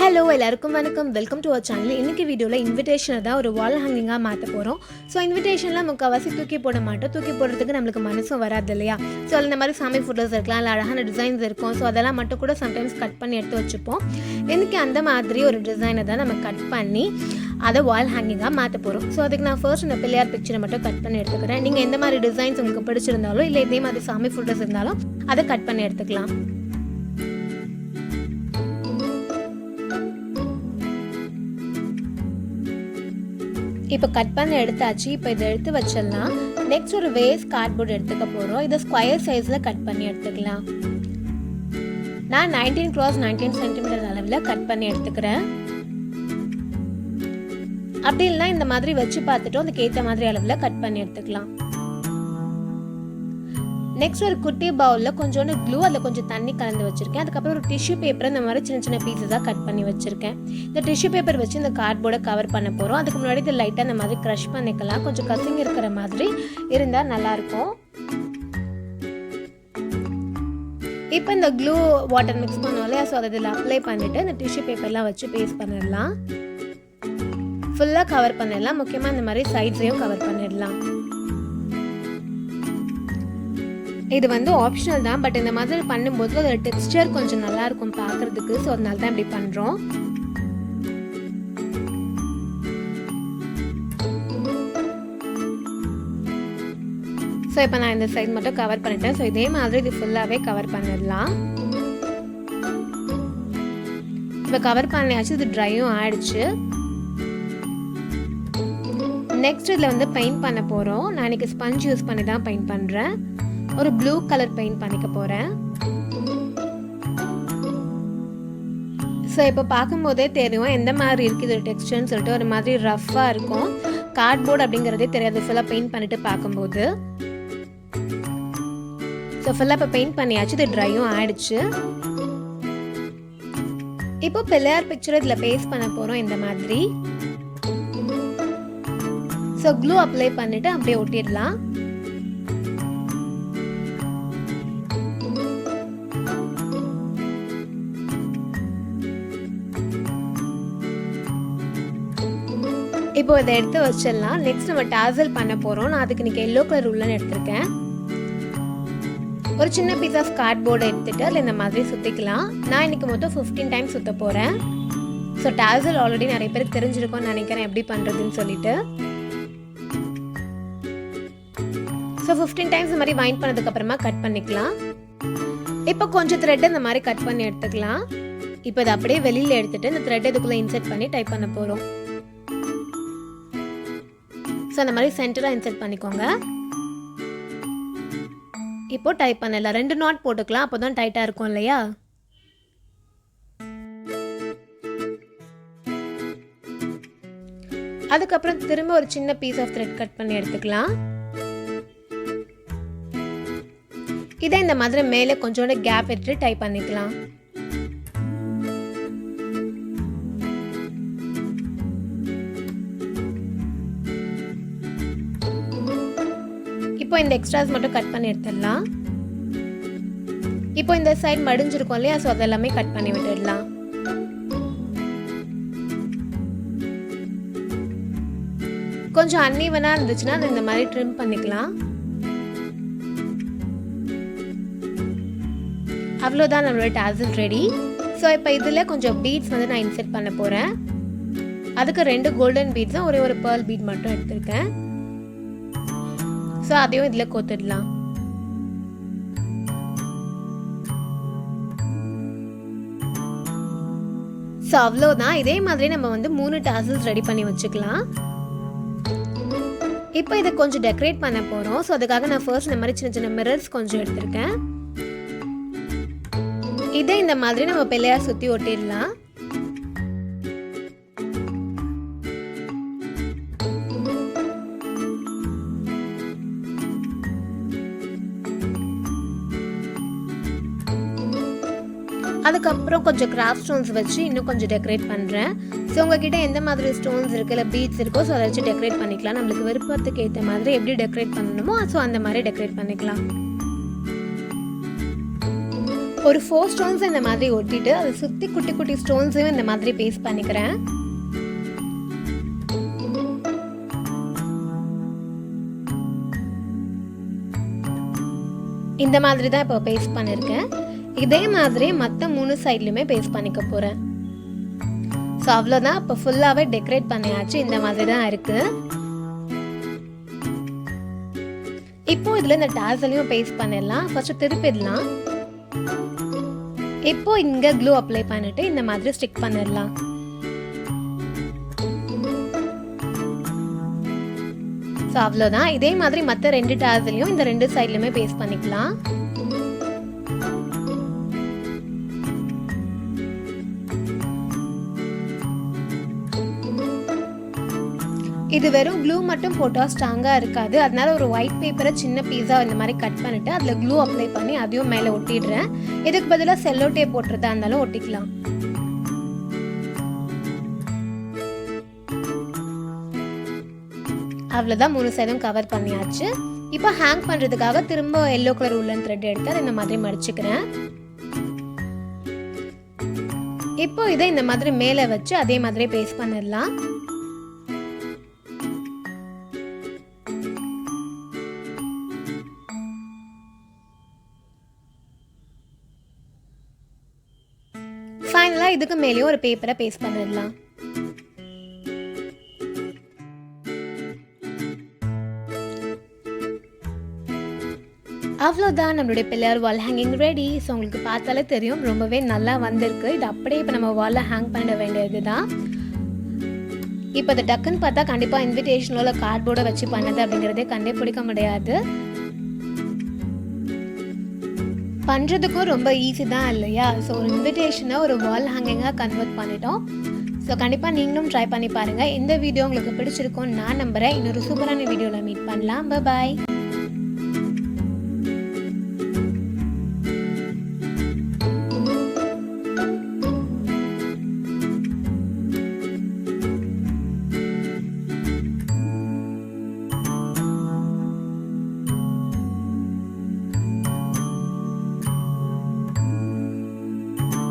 Hello எல்லாருக்கும் வணக்கம், welcome to our channel. இன்றைக்கி வீடியோவில் இன்விடேஷனை தான் ஒரு வால் ஹேங்கிங்காக மாற்ற போகிறோம். ஸோ இன்விடேஷன்லாம் முக்கால்வாசி தூக்கி போட மாட்டோம், தூக்கி போடுறதுக்கு நம்மளுக்கு மனசும் வராது இல்லையா. ஸோ அதில் இந்த மாதிரி சாமி ஃபோட்டோஸ் இருக்கலாம், இல்லை அழகான டிசைன்ஸ் இருக்கும். ஸோ அதெல்லாம் மட்டும் கூட சம்டைம்ஸ் கட் பண்ணி எடுத்து வச்சுப்போம். இன்றைக்கி அந்த மாதிரி ஒரு டிசைனை தான் நம்ம கட் பண்ணி அதை வால் ஹேங்கிங்காக மாற்ற போகிறோம். ஸோ அதுக்கு நான் ஃபர்ஸ்ட் இந்த பிள்ளையார் பிக்சரை மட்டும் கட் பண்ணி எடுத்துக்கிறேன். நீங்கள் எந்த மாதிரி டிசைன்ஸ் உங்களுக்கு பிடிச்சிருந்தாலும் இல்லை இதே மாதிரி சாமி ஃபோட்டோஸ் இருந்தாலும் அதை கட் பண்ணி எடுத்துக்கலாம். இப்போ கட் பண்ணி எடுத்தாச்சு. இப்போ இதை எடுத்து வச்சிடலாம். நெக்ஸ்ட் ஒரு வேஸ்ட் கார்ட்போர்ட் எடுத்துக்க போகிறோம். இதை ஸ்கொயர் சைஸில் கட் பண்ணி எடுத்துக்கலாம். நான் 19x19 சென்டிமீட்டர் அளவில் கட் பண்ணி எடுத்துக்கிறேன். அப்படி இல்லைனா இந்த மாதிரி வச்சு பார்த்துட்டோம், அதுக்கு ஏற்ற மாதிரி அளவில் கட் பண்ணி எடுத்துக்கலாம். நெக்ஸ்ட் ஒரு குட்டி பவுலில் கொஞ்சோண்டு க்ளூ, அதில் கொஞ்சம் தண்ணி கலந்து வச்சுருக்கேன். அதுக்கப்புறம் ஒரு டிஷ்யூ பேப்பரை இந்த மாதிரி சின்ன சின்ன பீஸஸாக கட் பண்ணி வச்சுருக்கேன். இந்த டிஷ்யூ பேப்பர் வச்சு இந்த கார்ட்போர்டை கவர் பண்ண போகிறோம். அதுக்கு முன்னாடி இது லைட்டாக இந்த மாதிரி க்ரஷ் பண்ணிக்கலாம். கொஞ்சம் கசிங்க இருக்கிற மாதிரி இருந்தால் நல்லாயிருக்கும். இப்போ இந்த க்ளூ வாட்டர் மிக்ஸ் பண்ணோம் இல்லையா, ஸோ அதை இதில் அப்ளை பண்ணிவிட்டு இந்த டிஷ்யூ பேப்பர்லாம் வச்சு பேஸ்ட் பண்ணிடலாம். ஃபுல்லாக கவர் பண்ணிடலாம். முக்கியமாக இந்த மாதிரி சைட்ஸையும் கவர் பண்ணிடலாம். இது வந்து ஆப்ஷனல் தான், பட் இந்த மாதிரி பண்ணும்போது அதோட டெக்ஸ்டர் கொஞ்சம் நல்லா இருக்கும் பார்க்குறதுக்கு. ஸோ அதனால தான் இப்படி பண்ணுறோம். ஸோ இப்போ நான் இந்த சைட் மட்டும் கவர் பண்ணிட்டேன். ஸோ இதே மாதிரி இது ஃபுல்லாகவே கவர் பண்ணிடலாம். இப்போ கவர் பண்ணியாச்சு, இது ட்ரையும் ஆயிடுச்சு. நெக்ஸ்ட் இதில் வந்து பெயிண்ட் பண்ண போகிறோம். நான் இன்றைக்கி ஸ்பஞ்ச் யூஸ் பண்ணி தான் பெயிண்ட் பண்ணுறேன். ஒரு ப்ளூ கலர் பெயிண்ட் பண்ணிக்க போகிறேன். ஸோ இப்போ பார்க்கும்போதே தெரியும் எந்த மாதிரி இருக்குது இது டெக்ஸ்டர்னு சொல்லிட்டு. ஒரு மாதிரி ரஃப்பாக இருக்கும். கார்ட்போர்ட் அப்படிங்கிறதே தெரியாது ஃபுல்லாக பெயிண்ட் பண்ணிட்டு பார்க்கும்போது. ஸோ ஃபுல்லாக இப்போ பெயிண்ட் பண்ணியாச்சு, இது ட்ரையும் ஆயிடுச்சு. இப்போ பிள்ளையார் பிக்சர் இதில் பேஸ்ட் பண்ண போகிறோம் இந்த மாதிரி. ஸோ க்ளூ அப்ளை பண்ணிவிட்டு அப்படியே ஒட்டிடலாம். இப்போ இதை எடுத்து வச்சிடலாம். நெக்ஸ்ட் நம்ம டாசல் பண்ண போகிறோம். நான் அதுக்கு இன்றைக்கி எல்லோ கலர் உள்ளன்னு எடுத்திருக்கேன். ஒரு சின்ன பீஸ் ஆஃப் கார்ட்போர்டை எடுத்துகிட்டு அதில் இந்த மாதிரி சுற்றிக்கலாம். நான் இன்றைக்கி மொத்தம் 15 டைம்ஸ் சுற்ற போகிறேன். ஸோ டாசல் ஆல்ரெடி நிறைய பேருக்கு தெரிஞ்சிருக்கும்னு நினைக்கிறேன் எப்படி பண்ணுறதுன்னு சொல்லிட்டு. ஸோ 15 டைம்ஸ் இந்த மாதிரி வைண்ட் பண்ணதுக்கப்புறமா கட் பண்ணிக்கலாம். இப்போ கொஞ்சம் த்ரெட் இந்த மாதிரி கட் பண்ணி எடுத்துக்கலாம். இப்போ இதை அப்படியே வெளியில் எடுத்துகிட்டு இந்த த்ரெட் இதுக்குள்ளே இன்சர்ட் பண்ணி டைப் பண்ண போகிறோம். ஸோ அந்த மாதிரி சென்டராக இன்சர்ட் பண்ணிக்கோங்க. இப்போ டைப் பண்ணலாம். 2 நாட் போட்டுக்கலாம், அப்போ தான் டைட்டாக இருக்கும் இல்லையா. அதுக்கப்புறம் திரும்ப ஒரு சின்ன பீஸ் ஆஃப் த்ரெட் கட் பண்ணி எடுத்துக்கலாம். இதை இந்த மாதிரி மேலே கொஞ்சோண்டு கேப் விட்டு டைப் பண்ணிக்கலாம். இப்போ இந்த எக்ஸ்ட்ராஸ் மட்டும் கட் பண்ணி எடுத்துடலாம். இப்போ இந்த சைடு மடிஞ்சிருக்கும் இல்லையா, ஸோ அதெல்லாமே கட் பண்ணி விட்டுடலாம். கொஞ்சம் அன்ஈவனாக இருந்துச்சுன்னா அது இந்த மாதிரி ட்ரிம் பண்ணிக்கலாம். அவ்வளோதான் நம்மளோட டாசல் ரெடி. ஸோ இப்போ இதில் கொஞ்சம் பீட்ஸ் வந்து நான் இன்சர்ட் பண்ண போகிறேன். அதுக்கு 2 கோல்டன் பீட்ஸ் தான், ஒரே ஒரு பேர்ல் பீட் மட்டும் எடுத்திருக்கேன். ஸோ அதையும் இதில் கோத்துடலாம். ஸோ அவ்வளோதான். இதே மாதிரி நம்ம வந்து 3 டாசல்ஸ் ரெடி பண்ணி வச்சுக்கலாம். இப்போ இதை கொஞ்சம் டெக்கரேட் பண்ண போகிறோம். ஸோ அதுக்காக நான் ஃபர்ஸ்ட் இந்த மாதிரி சின்ன சின்ன மிரர்ஸ் கொஞ்சம் எடுத்திருக்கேன். இதே இந்த மாதிரி நம்ம பிள்ளையார் சுற்றி ஒட்டிடலாம். அதுக்கப்புறம் கொஞ்சம் கிராஃப்ட் ஸ்டோன்ஸ் வச்சு இன்னும் கொஞ்சம் டெக்கரேட் பண்ணுறேன். ஸோ உங்ககிட்ட எந்த மாதிரி ஸ்டோன்ஸ் இருக்குது இல்லை பீட்ஸ் இருக்கோ, ஸோ அதை வச்சு டெக்கரேட் பண்ணிக்கலாம். நம்மளுக்கு விருப்பத்துக்கு ஏற்ற மாதிரி எப்படி டெக்கரேட் பண்ணணுமோ ஸோ அந்த மாதிரி டெக்கரேட் பண்ணிக்கலாம். ஒரு 4 ஸ்டோன்ஸ் இந்த மாதிரி ஒட்டிட்டு அதை சுற்றி குட்டி குட்டி ஸ்டோன்ஸையும் இந்த மாதிரி பேஸ்ட் பண்ணிக்கிறேன். இந்த மாதிரி தான் இப்போ பேஸ்ட் பண்ணியிருக்கேன். இதே மாதிரி மற்ற 3 சைட்லையுமே பேஸ்ட் பண்ணிக்க போகிறேன். ஸோ அவ்வளோதான், இப்போ ஃபுல்லாகவே டெக்கரேட் பண்ணியாச்சு. இந்த மாதிரி தான் இருக்குது. இப்போ இதில் இந்த டாசலையும் பேஸ்ட் பண்ணிடலாம். ஃபர்ஸ்ட் திருப்பிடலாம். இப்போ இங்கே க்ளூ அப்ளை பண்ணிட்டு இந்த மாதிரி ஸ்டிக் பண்ணிடலாம். ஸோ அவ்வளோதான். இதே மாதிரி மற்ற 2 டாசலையும் இந்த 2 சைட்லையுமே பேஸ்ட் பண்ணிக்கலாம். இது வெறும் க்ளூ மட்டும் போட்டால் ஸ்ட்ராங்காக இருக்காது. அதனால ஒரு ஒயிட் பேப்பரை சின்ன பீஸாக இந்த மாதிரி கட் பண்ணிவிட்டு அதில் க்ளூ அப்ளை பண்ணி அதையும் மேலே ஒட்டிடுறேன். இதுக்கு பதிலாக செல்லோ டேப் போட்டுறதா இருந்தாலும் ஒட்டிக்கலாம். அவ்வளோதான், 3 சைடும் கவர் பண்ணியாச்சு. இப்போ ஹேங் பண்ணுறதுக்காக திரும்ப எல்லோ கலர் உள்ளன் த்ரெட் எடுத்து அதை இந்த மாதிரி மடிச்சுக்கிறேன். இப்போ இதை இந்த மாதிரி மேலே வச்சு அதே மாதிரி பேஸ்ட் பண்ணிடலாம். ஃபைனலாக இதுக்கு மேலேயும் ஒரு பேப்பரை பேஸ்ட் பண்ணிடலாம். அவ்வளோதான், நம்மளுடைய பிள்ளையார் வால் ஹேங்கிங் ரெடி. ஸோ உங்களுக்கு பார்த்தாலே தெரியும் ரொம்பவே நல்லா வந்திருக்கு. இது அப்படியே இப்போ நம்ம வாலில் ஹேங் பண்ண வேண்டியது தான். இப்போ அதை டக்குன்னு பார்த்தா கண்டிப்பாக இன்விடேஷனோட கார்ட்போர்டை வச்சு பண்ணது அப்படிங்கிறதே கண்டே பிடிக்க முடியாது. பண்ணுறதுக்கும் ரொம்ப ஈஸி தான் இல்லையா? ஸோ ஒரு இன்விடேஷனை ஒரு வால் ஹேங்கிங்காக கன்வெர்ட் பண்ணிட்டோம். ஸோ கண்டிப்பாக நீங்களும் ட்ரை பண்ணி பாருங்கள். இந்த வீடியோ உங்களுக்கு பிடிச்சிருக்கும்னு நான் நம்புகிறேன். இன்னொரு சூப்பரான வீடியோவில் மீட் பண்ணலாம். பாய்.